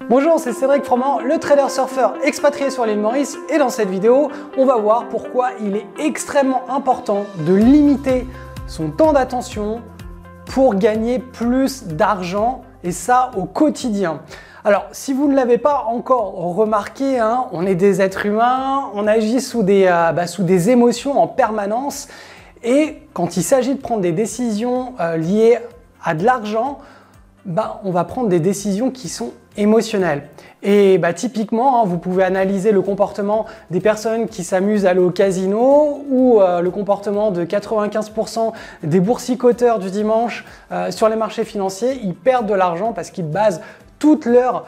Bonjour, c'est Cédric Froment, le trader surfeur expatrié sur l'île Maurice, et dans cette vidéo, on va voir pourquoi il est extrêmement important de limiter son temps d'attention pour gagner plus d'argent, et ça au quotidien. Alors, si vous ne l'avez pas encore remarqué, on est des êtres humains, on agit sous des émotions en permanence, et quand il s'agit de prendre des décisions liées à de l'argent, on va prendre des décisions qui sont émotionnelles. Et typiquement, vous pouvez analyser le comportement des personnes qui s'amusent à aller au casino ou le comportement de 95% des boursicoteurs du dimanche sur les marchés financiers. Ils perdent de l'argent parce qu'ils basent toutes leurs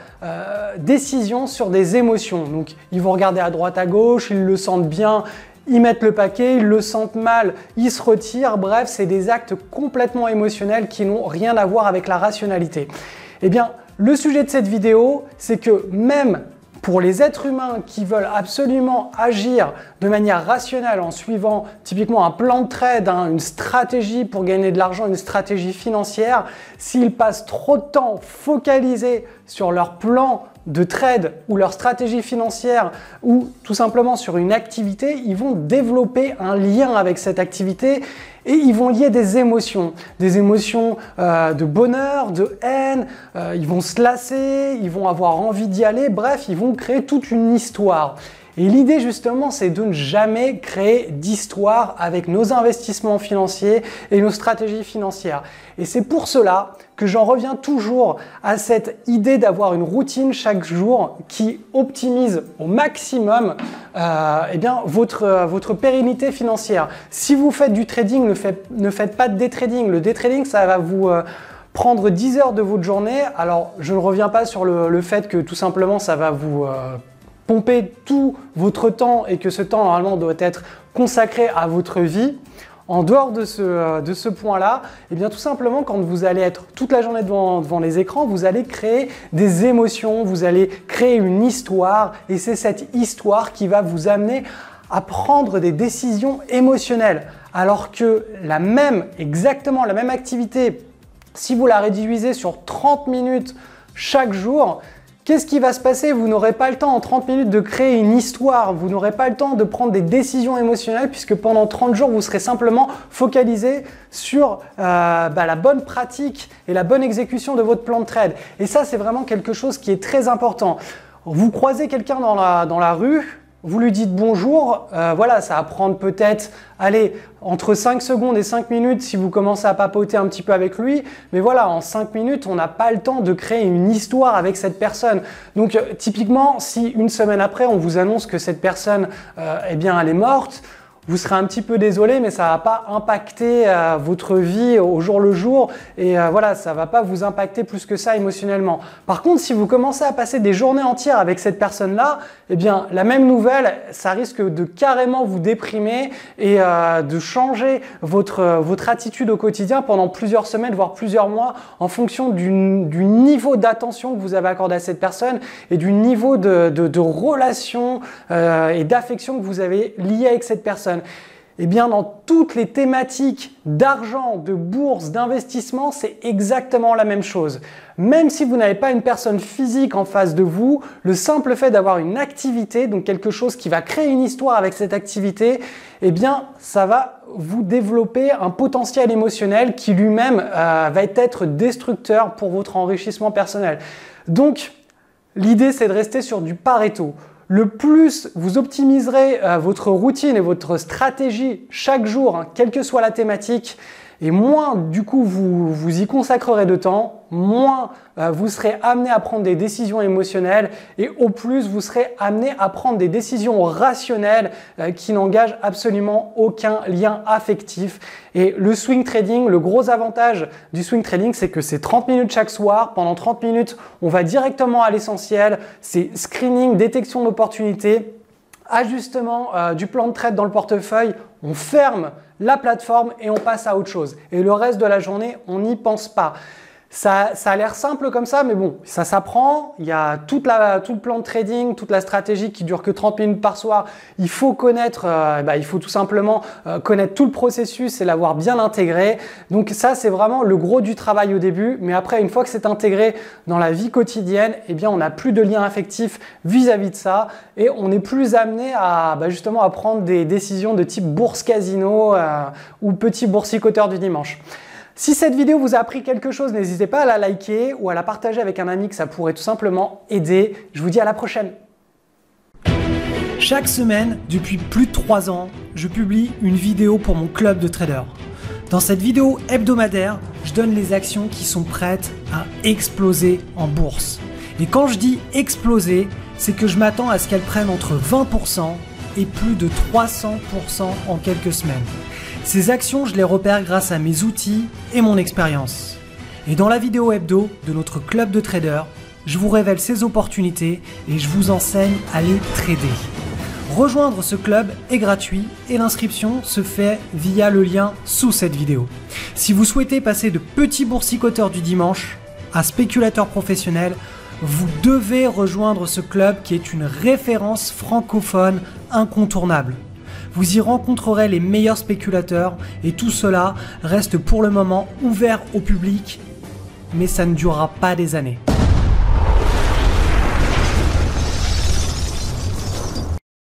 décisions sur des émotions. Donc, ils vont regarder à droite, à gauche, ils le sentent bien, ils mettent le paquet, ils le sentent mal, ils se retirent. Bref, c'est des actes complètement émotionnels qui n'ont rien à voir avec la rationalité. Eh bien, le sujet de cette vidéo, c'est que même pour les êtres humains qui veulent absolument agir de manière rationnelle en suivant typiquement un plan de trade, une stratégie pour gagner de l'argent, une stratégie financière, s'ils passent trop de temps focalisés sur leur plan de trade ou leur stratégie financière ou tout simplement sur une activité, ils vont développer un lien avec cette activité et ils vont lier des émotions de bonheur, de haine, ils vont se lasser, ils vont avoir envie d'y aller, bref, ils vont créer toute une histoire. Et l'idée justement, c'est de ne jamais créer d'histoire avec nos investissements financiers et nos stratégies financières. Et c'est pour cela que j'en reviens toujours à cette idée d'avoir une routine chaque jour qui optimise au maximum votre pérennité financière. Si vous faites du trading, ne faites pas de day trading. Le day trading, ça va vous prendre 10 heures de votre journée. Alors, je ne reviens pas sur le fait que tout simplement, ça va vous pomper tout votre temps et que ce temps normalement doit être consacré à votre vie. En dehors de ce point-là, tout simplement quand vous allez être toute la journée devant les écrans, vous allez créer des émotions, vous allez créer une histoire et c'est cette histoire qui va vous amener à prendre des décisions émotionnelles. Alors que exactement la même activité, si vous la réduisez sur 30 minutes chaque jour, qu'est-ce qui va se passer? Vous n'aurez pas le temps en 30 minutes de créer une histoire, vous n'aurez pas le temps de prendre des décisions émotionnelles puisque pendant 30 jours, vous serez simplement focalisé sur la bonne pratique et la bonne exécution de votre plan de trade. Et ça, c'est vraiment quelque chose qui est très important. Vous croisez quelqu'un dans la rue, vous lui dites bonjour, ça va prendre peut-être, entre 5 secondes et 5 minutes si vous commencez à papoter un petit peu avec lui. Mais voilà, en 5 minutes, on n'a pas le temps de créer une histoire avec cette personne. Donc, typiquement, si une semaine après, on vous annonce que cette personne, elle est morte, vous serez un petit peu désolé, mais ça ne va pas impacter votre vie au jour le jour et ça ne va pas vous impacter plus que ça émotionnellement. Par contre, si vous commencez à passer des journées entières avec cette personne-là, la même nouvelle, ça risque de carrément vous déprimer et de changer votre attitude au quotidien pendant plusieurs semaines, voire plusieurs mois, en fonction du niveau d'attention que vous avez accordé à cette personne et du niveau de relation et d'affection que vous avez lié avec cette personne. Dans toutes les thématiques d'argent, de bourse, d'investissement, c'est exactement la même chose. Même si vous n'avez pas une personne physique en face de vous, le simple fait d'avoir une activité, donc quelque chose qui va créer une histoire avec cette activité, ça va vous développer un potentiel émotionnel qui lui-même va être destructeur pour votre enrichissement personnel. Donc, l'idée, c'est de rester sur du Pareto. Le plus vous optimiserez votre routine et votre stratégie chaque jour, quelle que soit la thématique, et moins du coup vous y consacrerez de temps, moins vous serez amené à prendre des décisions émotionnelles et au plus vous serez amené à prendre des décisions rationnelles qui n'engagent absolument aucun lien affectif. Et le swing trading, le gros avantage du swing trading, c'est que c'est 30 minutes chaque soir. Pendant 30 minutes, on va directement à l'essentiel. C'est screening, détection d'opportunités, ajustement du plan de trade dans le portefeuille, on ferme la plateforme et on passe à autre chose. Et le reste de la journée, on n'y pense pas. Ça a l'air simple comme ça, mais bon, ça s'apprend. Il y a tout le plan de trading, toute la stratégie qui dure que 30 minutes par soir. Il faut connaître, il faut tout simplement connaître tout le processus et l'avoir bien intégré. Donc ça, c'est vraiment le gros du travail au début. Mais après, une fois que c'est intégré dans la vie quotidienne, eh bien, on n'a plus de lien affectif vis-à-vis de ça et on est plus amené à justement à prendre des décisions de type bourse casino ou petit boursicoteur du dimanche. Si cette vidéo vous a appris quelque chose, n'hésitez pas à la liker ou à la partager avec un ami que ça pourrait tout simplement aider. Je vous dis à la prochaine. Chaque semaine, depuis plus de 3 ans, je publie une vidéo pour mon club de traders. Dans cette vidéo hebdomadaire, je donne les actions qui sont prêtes à exploser en bourse. Et quand je dis exploser, c'est que je m'attends à ce qu'elles prennent entre 20% et plus de 300% en quelques semaines. Ces actions, je les repère grâce à mes outils et mon expérience. Et dans la vidéo hebdo de notre club de traders, je vous révèle ces opportunités et je vous enseigne à les trader. Rejoindre ce club est gratuit et l'inscription se fait via le lien sous cette vidéo. Si vous souhaitez passer de petit boursicoteur du dimanche à spéculateur professionnel, vous devez rejoindre ce club qui est une référence francophone incontournable. Vous y rencontrerez les meilleurs spéculateurs et tout cela reste pour le moment ouvert au public, mais ça ne durera pas des années.